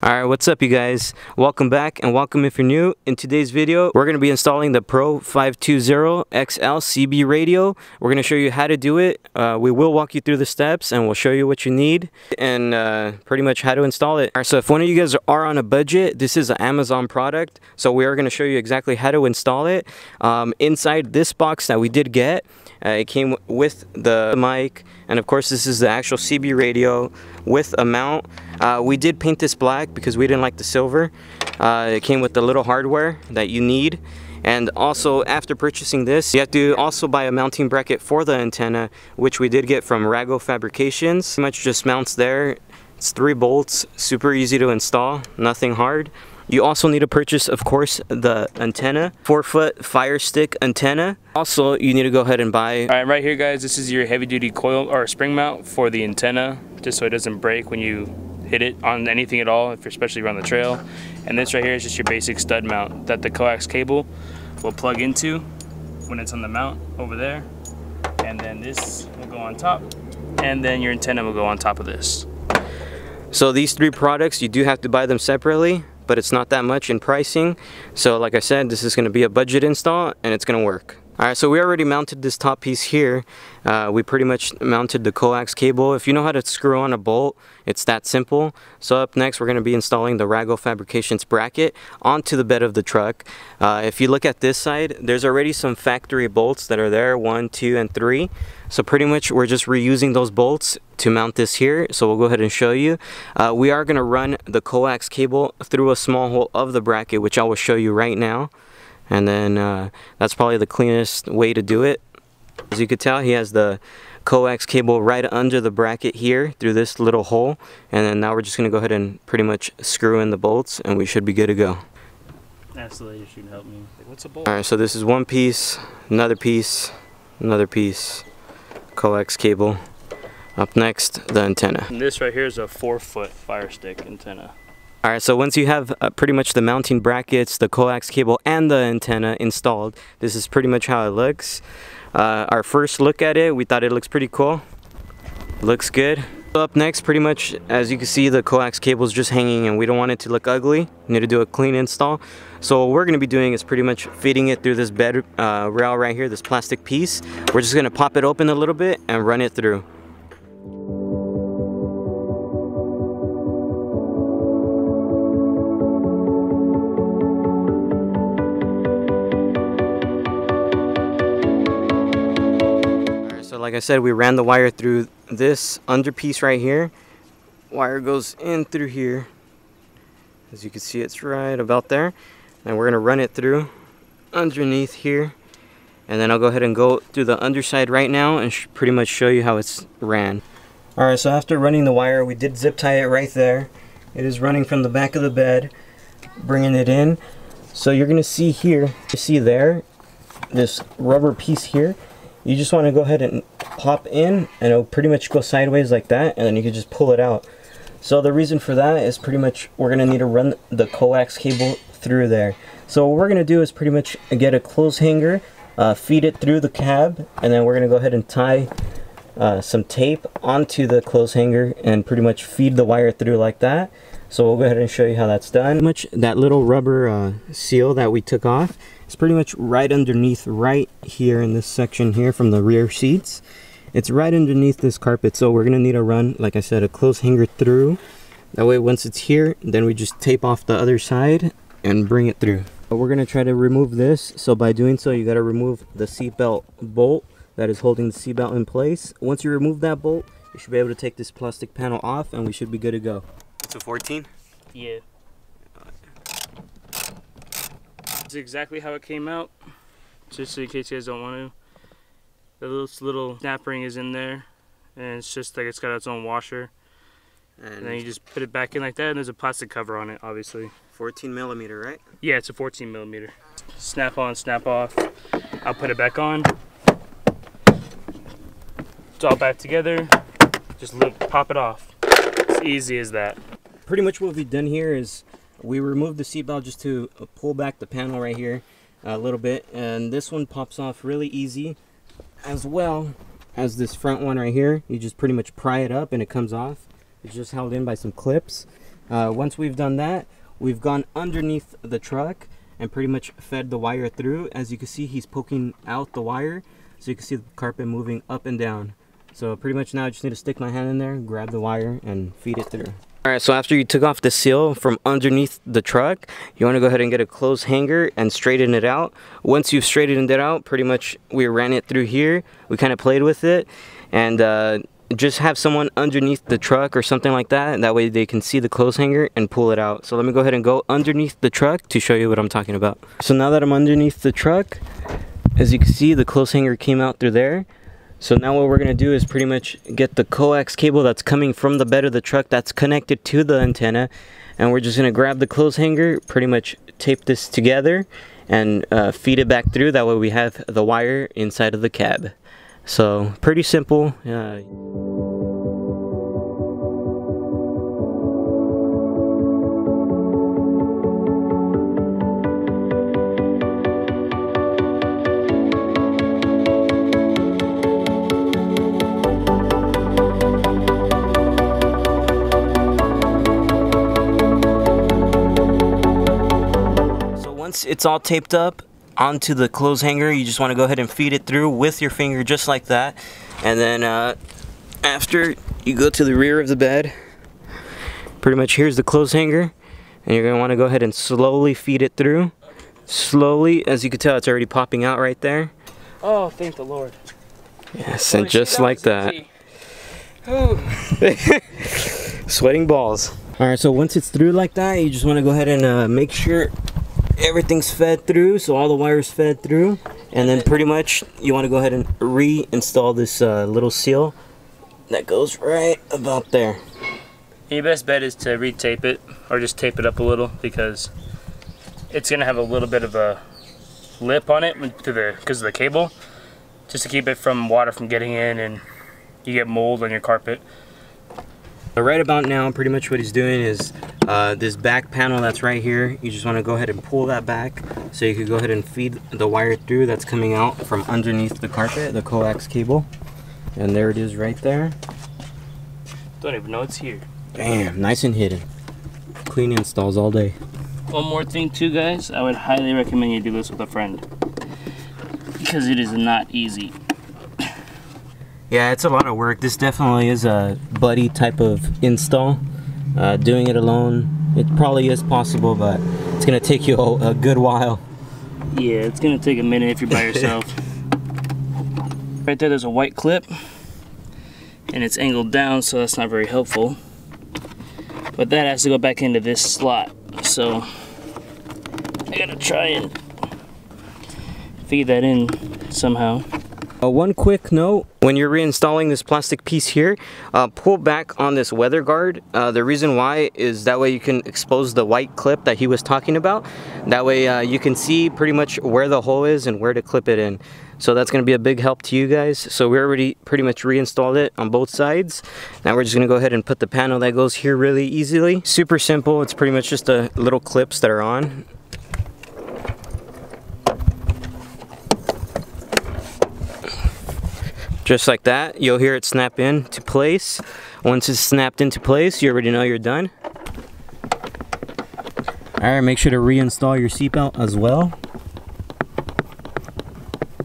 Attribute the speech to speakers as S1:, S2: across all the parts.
S1: Alright, what's up you guys? Welcome back and welcome if you're new. In today's video, we're going to be installing the Pro 520 XL CB radio. We're going to show you how to do it. We will walk you through the steps and we'll show you what you need and pretty much how to install it. Alright, so if one of you guys are on a budget, this is an Amazon product. So we are going to show you exactly how to install it. Inside this box that we did get, it came with the mic, and of course this is the actual CB radio with a mount. We did paint this black because we didn't like the silver. It came with the little hardware that you need. And also, after purchasing this, you have to also buy a mounting bracket for the antenna, which we did get from RAGO Fabrications. Pretty much just mounts there. It's 3 bolts, super easy to install, nothing hard. You also need to purchase, of course, the antenna, 4-foot FIRESTIK antenna. Also, you need to go ahead and buy.
S2: Alright, right here guys, this is your heavy-duty coil or spring mount for the antenna, just so it doesn't break when you hit it on anything at all, if you're especially around the trail. And this right here is just your basic stud mount that the coax cable will plug into when it's on the mount over there. And then this will go on top, and then your antenna will go on top of this.
S1: So these 3 products, you do have to buy them separately, but it's not that much in pricing. So like I said, this is going to be a budget install and it's going to work. Alright, so we already mounted this top piece here. We pretty much mounted the coax cable. If you know how to screw on a bolt, it's that simple. So up next, we're going to be installing the RAGO Fabrications bracket onto the bed of the truck. If you look at this side, there's already some factory bolts that are there, 1, 2, and 3. So pretty much we're just reusing those bolts to mount this here. So we'll go ahead and show you. We are going to run the coax cable through a small hole of the bracket, which I will show you right now. And then that's probably the cleanest way to do it. As you could tell, he has the coax cable right under the bracket here through this little hole. And then now we're just going to go ahead and pretty much screw in the bolts and we should be good to go.
S2: Ask the lady if she can help me. What's a bolt?
S1: Alright, so this is one piece, another piece, coax cable. Up next, the antenna.
S2: And this right here is a 4-foot FIRESTIK antenna.
S1: Alright, so once you have pretty much the mounting brackets, the coax cable, and the antenna installed, this is pretty much how it looks. Our first look at it, we thought it looks pretty cool. Looks good. So up next, pretty much, as you can see, the coax cable is just hanging and we don't want it to look ugly. We need to do a clean install. So what we're going to be doing is pretty much feeding it through this bed rail right here, this plastic piece. We're just going to pop it open a little bit and run it through. So like I said, we ran the wire through this under piece right here. Wire goes in through here. As you can see, it's right about there. And we're going to run it through underneath here. And then I'll go ahead and go through the underside right now and pretty much show you how it's ran. Alright, so after running the wire, we did zip tie it right there. It is running from the back of the bed, bringing it in. So you're going to see here, you see there, this rubber piece here. You just want to go ahead and pop in and it'll pretty much go sideways like that, and then you can just pull it out. So the reason for that is pretty much we're going to need to run the coax cable through there. So what we're going to do is pretty much get a clothes hanger, feed it through the cab, and then we're going to go ahead and tie some tape onto the clothes hanger and pretty much feed the wire through like that. So we'll go ahead and show you how that's done. Pretty much that little rubber seal that we took off, it's pretty much right underneath right here in this section here from the rear seats. It's right underneath this carpet, so we're going to need to run, like I said, a clothes hanger through. That way once it's here, then we just tape off the other side and bring it through. But we're going to try to remove this, so by doing so you got to remove the seatbelt bolt that is holding the seatbelt in place. Once you remove that bolt, you should be able to take this plastic panel off and we should be good to go. It's a 14?
S2: Yeah. That's exactly how it came out, just in case you guys don't want to. The little snap ring is in there, and it's just like it's got its own washer. And then you just put it back in like that, and there's a plastic cover on it, obviously.
S1: 14 millimeter, right?
S2: Yeah, it's a 14 millimeter. Snap on, snap off. I'll put it back on. It's all back together. Just pop it off. It's easy as that.
S1: Pretty much what we've done here is we removed the seatbelt just to pull back the panel right here a little bit, and this one pops off really easy, as well as this front one right here. You just pretty much pry it up and it comes off. It's just held in by some clips. Once we've done that, we've gone underneath the truck and pretty much fed the wire through. As you can see, he's poking out the wire, so you can see the carpet moving up and down. So pretty much now I just need to stick my hand in there, grab the wire, and feed it through. Alright, so after you took off the seal from underneath the truck, you want to go ahead and get a clothes hanger and straighten it out. Once you've straightened it out, pretty much we ran it through here. We kind of played with it, and just have someone underneath the truck or something like that, and that way they can see the clothes hanger and pull it out. So let me go ahead and go underneath the truck to show you what I'm talking about. So now that I'm underneath the truck, as you can see, the clothes hanger came out through there. So now what we're going to do is pretty much get the coax cable that's coming from the bed of the truck that's connected to the antenna, and we're just going to grab the clothes hanger, pretty much tape this together, and feed it back through. That way we have the wire inside of the cab. So pretty simple. Once it's all taped up onto the clothes hanger, you just want to go ahead and feed it through with your finger just like that. And then after you go to the rear of the bed, pretty much here's the clothes hanger, and you're going to want to go ahead and slowly feed it through. Slowly, as you can tell, it's already popping out right there.
S2: Oh, thank the Lord.
S1: Yes, and just like that. Sweating balls. Alright, so once it's through like that, you just want to go ahead and make sure everything's fed through, so all the wires fed through, and then pretty much you want to go ahead and reinstall this little seal that goes right about there.
S2: Your best bet is to retape it, or just tape it up a little, because it's gonna have a little bit of a lip on it because of the cable, just to keep it from water from getting in and you get mold on your carpet.
S1: So right about now, pretty much what he's doing is this back panel that's right here, you just want to go ahead and pull that back so you can go ahead and feed the wire through that's coming out from underneath the carpet, the coax cable. And there it is right there.
S2: Don't even know it's here.
S1: Bam, nice and hidden. Clean installs all day.
S2: One more thing too, guys, I would highly recommend you do this with a friend, because it is not easy.
S1: Yeah, it's a lot of work. This definitely is a buddy type of install. Doing it alone, it probably is possible, but it's gonna take you a good while.
S2: Yeah, it's gonna take a minute if you're by yourself. Right there's a white clip, and it's angled down, so that's not very helpful. But that has to go back into this slot, so I gotta try and feed that in somehow.
S1: One quick note, when you're reinstalling this plastic piece here, pull back on this weather guard. The reason why is that way you can expose the white clip that he was talking about. That way you can see pretty much where the hole is and where to clip it in. So that's going to be a big help to you guys. So we already pretty much reinstalled it on both sides. Now we're just going to go ahead and put the panel that goes here really easily. Super simple. It's pretty much just the little clips that are on. Just like that, you'll hear it snap into place. Once it's snapped into place, you already know you're done. Alright, make sure to reinstall your seatbelt as well.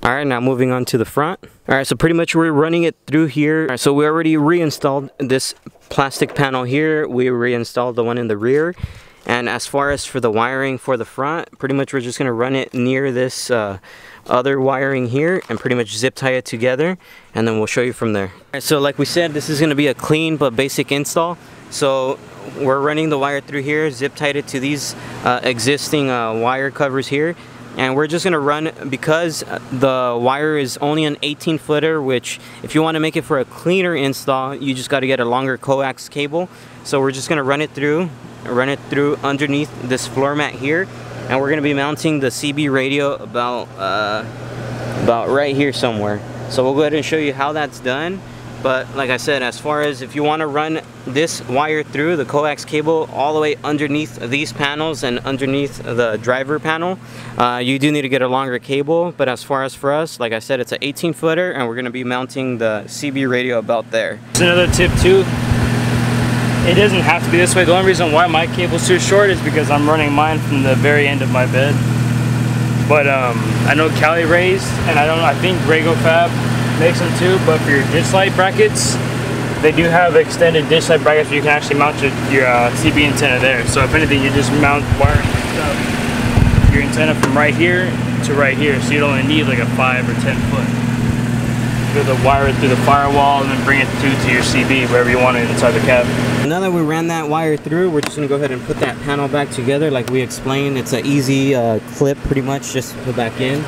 S1: Alright, now moving on to the front. Alright, so pretty much we're running it through here. Alright, so we already reinstalled this plastic panel here. We reinstalled the one in the rear. And as far as for the wiring for the front, pretty much we're just going to run it near this other wiring here and pretty much zip tie it together, and then we'll show you from there. Alright, so like we said, this is going to be a clean but basic install. So we're running the wire through here, zip tied it to these existing wire covers here, and we're just going to run, because the wire is only an 18-footer, which if you want to make it for a cleaner install, you just got to get a longer coax cable. So we're just going to run it through underneath this floor mat here, and we're going to be mounting the CB radio about right here somewhere. So we'll go ahead and show you how that's done. But like I said, as far as if you want to run this wire through the coax cable all the way underneath these panels and underneath the driver panel, you do need to get a longer cable. But as far as for us, like I said, it's an 18-footer, and we're going to be mounting the CB radio about there.
S2: There's another tip too. It doesn't have to be this way. The only reason why my cable's too short is because I'm running mine from the very end of my bed. But I know Cali raised, and I think RAGO Fab makes them too, but for your dish light brackets, they do have extended dish light brackets where you can actually mount your CB antenna there. So if anything, you just wire your antenna from right here to right here, so you don't only need like a 5 or 10 foot. You have to wire it through the firewall and then bring it to your CB wherever you want it inside the cab.
S1: Now that we ran that wire through, we're just gonna go ahead and put that panel back together like we explained. It's an easy clip pretty much just to put back in.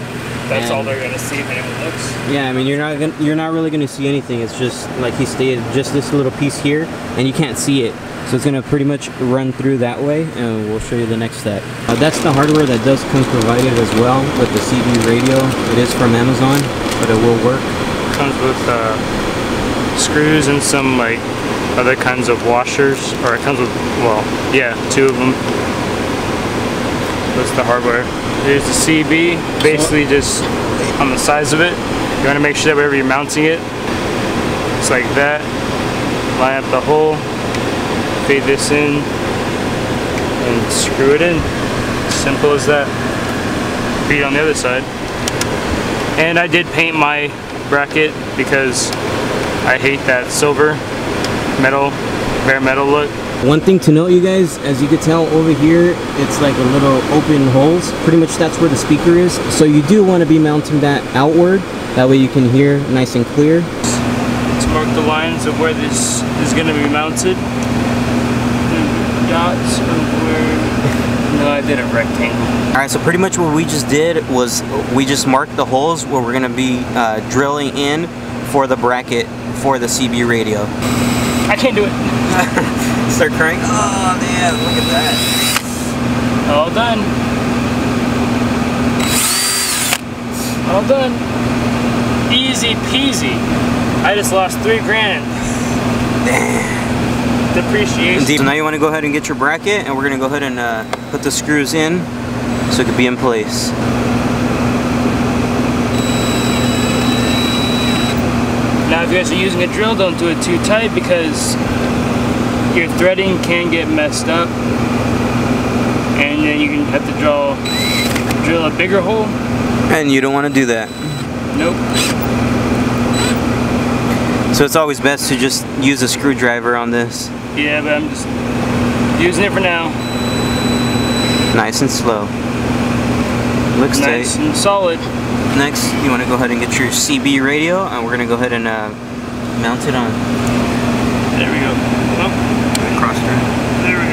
S2: That's all they're gonna see if anyone looks.
S1: Yeah, I mean you're not really gonna see anything. It's just like he stated, just this little piece here, and you can't see it. So it's gonna pretty much run through that way, and we'll show you the next step. That's the hardware that does come provided as well with the CB radio. It is from Amazon, but it will work.
S2: It comes with screws and some like other kinds of washers, or it comes with, well, yeah, 2 of them. That's the hardware. Here's the CB, basically just on the size of it. You want to make sure that wherever you're mounting it, it's like that. Line up the hole, fade this in, and screw it in. Simple as that. Feed on the other side. And I did paint my bracket because I hate that silver metal, bare metal look.
S1: One thing to note, you guys, as you can tell over here, it's like a little open holes. Pretty much that's where the speaker is. So you do want to be mounting that outward. That way you can hear nice and clear.
S2: Let's mark the lines of where this is going to be mounted. And dots of where... No, I did a rectangle.
S1: Alright, so pretty much what we just did was we just marked the holes where we're going to be drilling in for the bracket for the CB radio.
S2: I can't do it.
S1: Start crying. Oh man, look at that.
S2: All done. All done. Easy peasy. I just lost $3 grand.
S1: Damn.
S2: Depreciation.
S1: So now you want to go ahead and get your bracket, and we're going to go ahead and put the screws in so it can be in place.
S2: Now if you guys are using a drill, don't do it too tight because your threading can get messed up, and then you can have to drill a bigger hole.
S1: And you don't want to do that.
S2: Nope.
S1: So it's always best to just use a screwdriver on this.
S2: Yeah, but I'm just using it for now.
S1: Nice and slow. Looks
S2: nice
S1: tight.
S2: and solid.
S1: Next, you want to go ahead and get your CB radio, and we're going to go ahead and mount it on.
S2: There we go. Oh.
S1: Cross thread.
S2: There we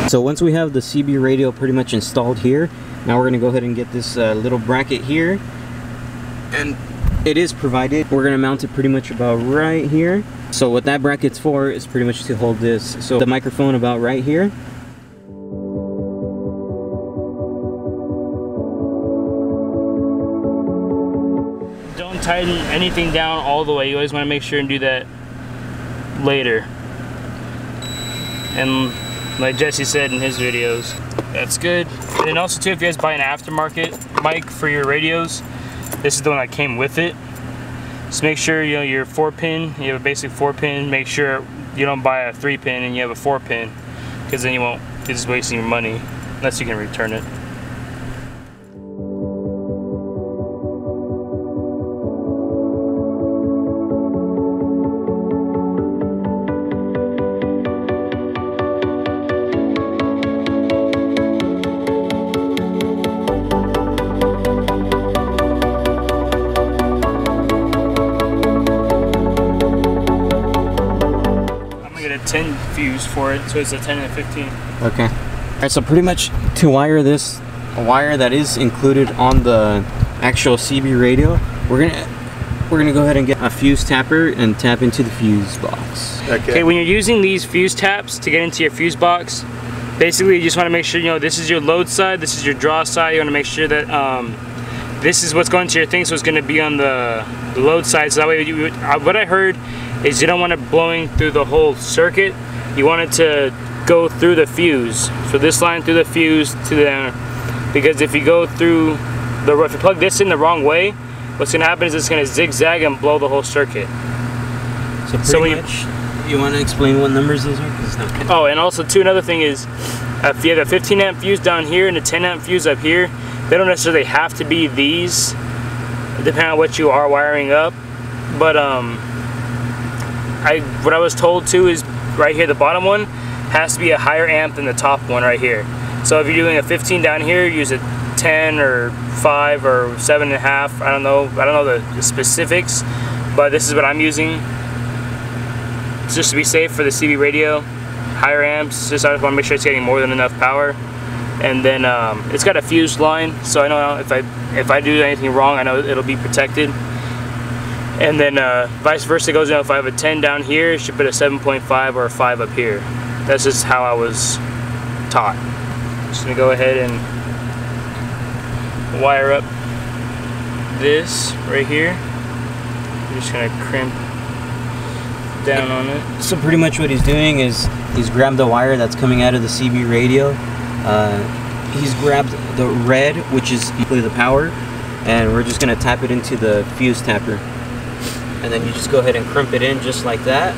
S2: go.
S1: So once we have the CB radio pretty much installed here, now we're going to go ahead and get this little bracket here. And it is provided. We're going to mount it pretty much about right here. So what that bracket's for is pretty much to hold this. So the microphone about right here.
S2: Don't tighten anything down all the way. You always want to make sure and do that later. And like Jesse said in his videos, that's good. And then also too, if you guys buy an aftermarket mic for your radios, this is the one that came with it. Just make sure you know your 4-pin, you have a basic 4-pin. Make sure you don't buy a 3-pin and you have a 4-pin, because then you're just wasting your money unless you can return it. A 10 fuse for it, so it's a 10 and a 15.
S1: Okay. Alright, so pretty much to wire this, a wire that is included on the actual CB radio, we're gonna go ahead and get a fuse tapper and tap into the fuse box.
S2: Okay, when you're using these fuse taps to get into your fuse box, basically you just want to make sure you know this is your load side, this is your draw side. You want to make sure that this is what's going to your thing, so it's going to be on the load side. So that way, what I heard is you don't want it blowing through the whole circuit. You want it to go through the fuse. So this line through the fuse to there, because if you go through if you plug this in the wrong way, what's going to happen is it's going to zigzag and blow the whole circuit.
S1: So pretty much, You want to explain what numbers those are? 'Cause it's not
S2: Oh, and also too, another thing is, if you have a 15 amp fuse down here and a 10 amp fuse up here, they don't necessarily have to be these, depending on what you are wiring up. But what I was told too is right here, the bottom one has to be a higher amp than the top one right here. So if you're doing a 15 down here, use a 10 or 5 or 7.5. I don't know the specifics, but this is what I'm using. It's just to be safe for the CB radio. Higher amps, just I just want to make sure it's getting more than enough power. And then it's got a fused line, so I know if I do anything wrong, I know it'll be protected. And then vice versa goes, if I have a 10 down here, it should put a 7.5 or a 5 up here. That's just how I was taught. Just gonna go ahead and wire up this right here. I'm just gonna crimp down on it.
S1: So pretty much what he's doing is he's grabbed the wire that's coming out of the CB radio. He's grabbed the red, which is the power, and we're just gonna tap it into the fuse tapper. And then you just go ahead and crimp it in just like that.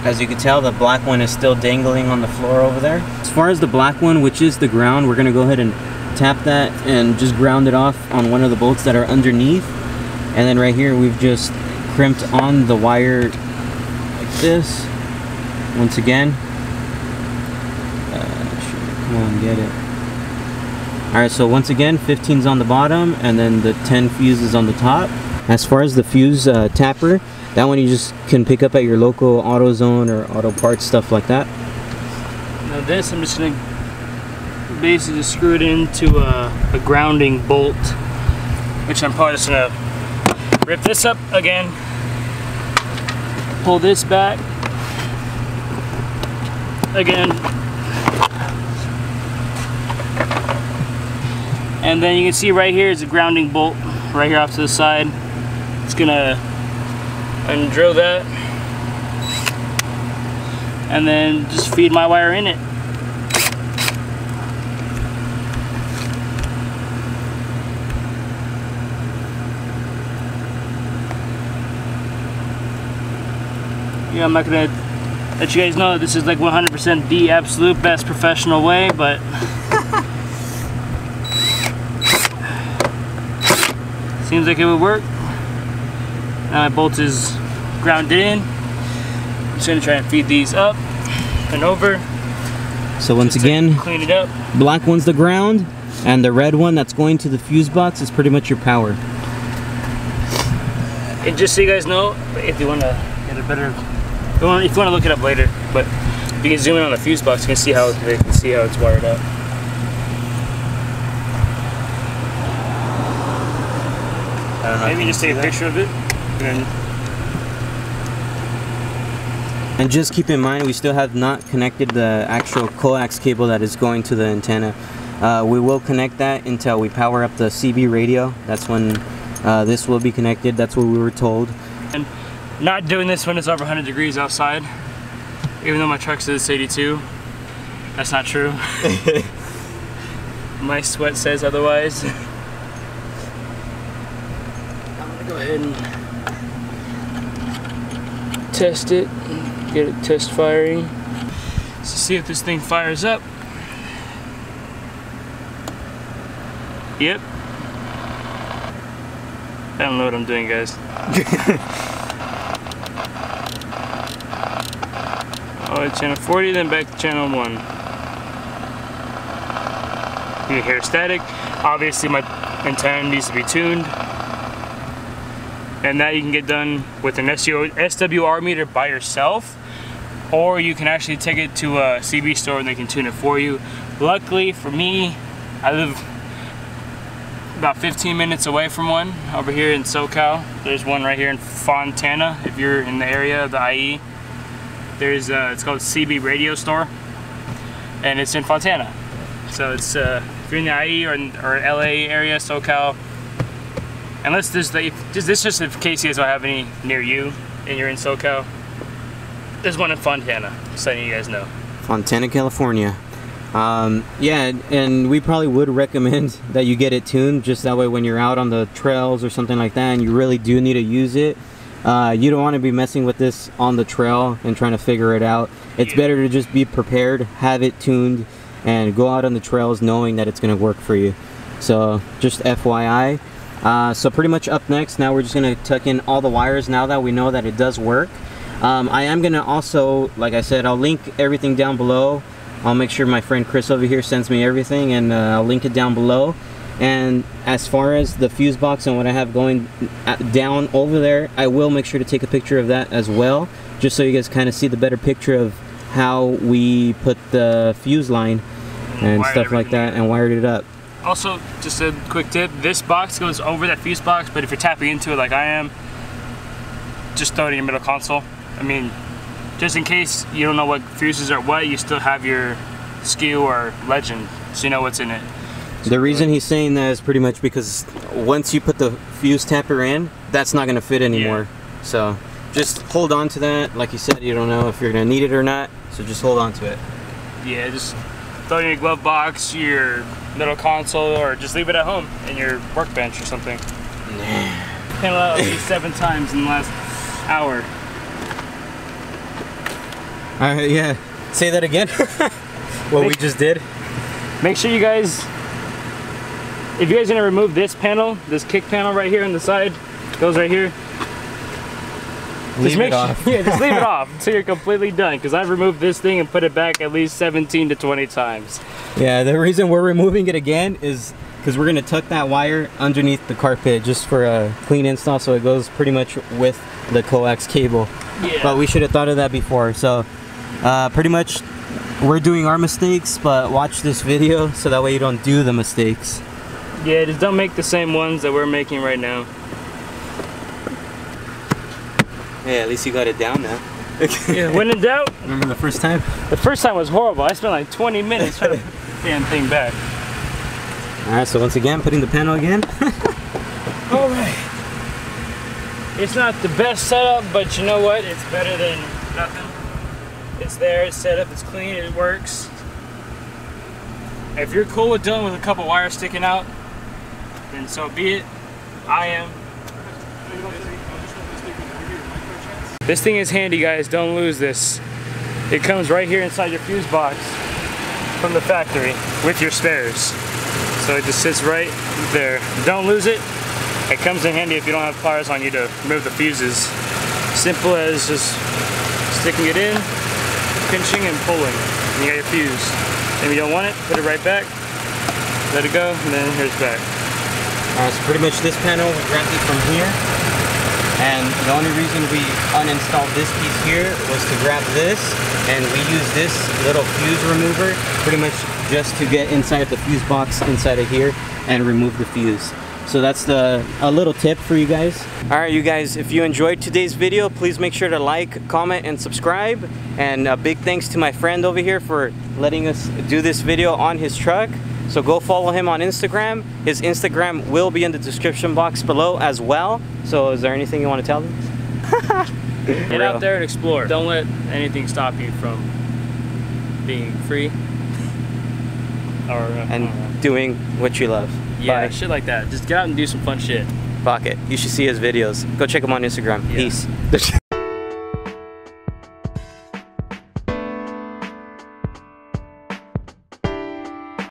S1: As you can tell, the black one is still dangling on the floor over there. As far as the black one, which is the ground, we're gonna go ahead and tap that and just ground it off on one of the bolts that are underneath. And then right here, we've just crimped on the wire like this. Once again. Come on, get it. Alright, so once again, 15's on the bottom and then the 10 fuse is on the top. As far as the fuse tapper, that one you just can pick up at your local AutoZone or Auto Parts, stuff like that.
S2: Now this, I'm just going to basically just screw it into a grounding bolt, which I'm probably just going to rip this up again, pull this back again, and then you can see right here is a grounding bolt right here off to the side. It's gonna undrill that and then just feed my wire in it. Yeah, I'm not gonna let you guys know that this is like 100% the absolute best professional way, but seems like it would work. Now my bolt is grounded in. I'm just gonna try and feed these up and over.
S1: So once again,
S2: clean it up.
S1: Black one's the ground, and the red one that's going to the fuse box is pretty much your power.
S2: And just so you guys know, if you want to get a better, if you want to look it up later, but if you can zoom in on the fuse box, you can see how it's wired up. Maybe just take a picture of it.
S1: And just keep in mind, we still have not connected the actual coax cable that is going to the antenna. We will connect that until we power up the CB radio. That's when this will be connected. That's what we were told.
S2: And not doing this when it's over 100 degrees outside, even though my truck says 82. That's not true. My sweat says otherwise. I'm gonna go ahead and test it, get it test firing. So see if this thing fires up. Yep. I don't know what I'm doing, guys. Oh, it's channel 40, then back to channel 1. You hear static. Obviously my antenna needs to be tuned. And that you can get done with an SWR meter by yourself, or you can actually take it to a CB store and they can tune it for you. Luckily for me, I live about 15 minutes away from one over here in SoCal. There's one right here in Fontana. If you're in the area of the IE, there's it's called CB Radio Store, and it's in Fontana. So it's if you're in the IE or LA area, SoCal. Unless there's this just in case you guys don't have any near you and you're in SoCal. There's one in Fontana, just letting you guys know.
S1: Fontana, California. Yeah, and we probably would recommend that you get it tuned, just that way when you're out on the trails or something like that and you really do need to use it, You don't want to be messing with this on the trail and trying to figure it out. It's better to just be prepared, have it tuned, and go out on the trails knowing that it's going to work for you. So just FYI. So pretty much up next, now we're just going to tuck in all the wires now that we know that it does work. I am going to also, like I said, I'll link everything down below. I'll make sure my friend Chris over here sends me everything, and I'll link it down below. And as far as the fuse box and what I have going down over there, I will make sure to take a picture of that as well, just so you guys kind of see the better picture of how we put the fuse line and stuff like that and wired it up.
S2: Also, just a quick tip, this box goes over that fuse box, but if you're tapping into it like I am, just throw it in your middle console. I mean, just in case you don't know what fuses are what, you still have your SKU or legend, so you know what's in it.
S1: The reason he's saying that is pretty much because once you put the fuse tapper in, that's not going to fit anymore. Yeah. So just hold on to that. Like you said, you don't know if you're going to need it or not, so just hold on to it.
S2: Yeah, just throw it in your glove box, your middle console, or just leave it at home in your workbench or something. Panel out at least 7 times in the last hour.
S1: Alright, yeah. Say that again. What we just did.
S2: Make sure you guys, if you guys are gonna remove this panel, this kick panel right here on the side, goes right here.
S1: Leave it off.
S2: Yeah, just leave it off until you're completely done, because I've removed this thing and put it back at least 17 to 20 times.
S1: Yeah, the reason we're removing it again is because we're gonna tuck that wire underneath the carpet just for a clean install, so it goes pretty much with the coax cable. Yeah. But we should have thought of that before. So pretty much we're doing our mistakes, but watch this video so that way you don't do the mistakes.
S2: Yeah, just don't make the same ones that we're making right now.
S1: Yeah, at least you got it down now.
S2: Yeah, when in doubt.
S1: Remember the first time?
S2: The first time was horrible. I spent like 20 minutes trying to put the damn thing back.
S1: Alright, so once again, putting the panel again.
S2: Alright. It's not the best setup, but you know what? It's better than nothing. It's there, it's set up, it's clean, it works. If you're cool with dealing with a couple wires sticking out, then so be it. I am. This thing is handy, guys. Don't lose this. It comes right here inside your fuse box from the factory with your spares. So it just sits right there. Don't lose it. It comes in handy if you don't have pliers on you to remove the fuses. Simple as just sticking it in, pinching and pulling. And you got your fuse. And if you don't want it, put it right back, let it go, and then here's back.
S1: Alright, so pretty much this panel we grabbed it from here. And the only reason we uninstalled this piece here was to grab this, and we use this little fuse remover pretty much just to get inside the fuse box inside of here and remove the fuse. So that's a little tip for you guys. Alright, you guys, if you enjoyed today's video, please make sure to like, comment, and subscribe. And a big thanks to my friend over here for letting us do this video on his truck. So go follow him on Instagram. His Instagram will be in the description box below as well. So is there anything you want to tell them?
S2: Get out there and explore. Don't let anything stop you from being free.
S1: And doing what you love.
S2: Yeah,
S1: Bye.
S2: shit like that. Just get out and do some fun shit.
S1: Fuck it. You should see his videos. Go check him on Instagram. Yeah. Peace.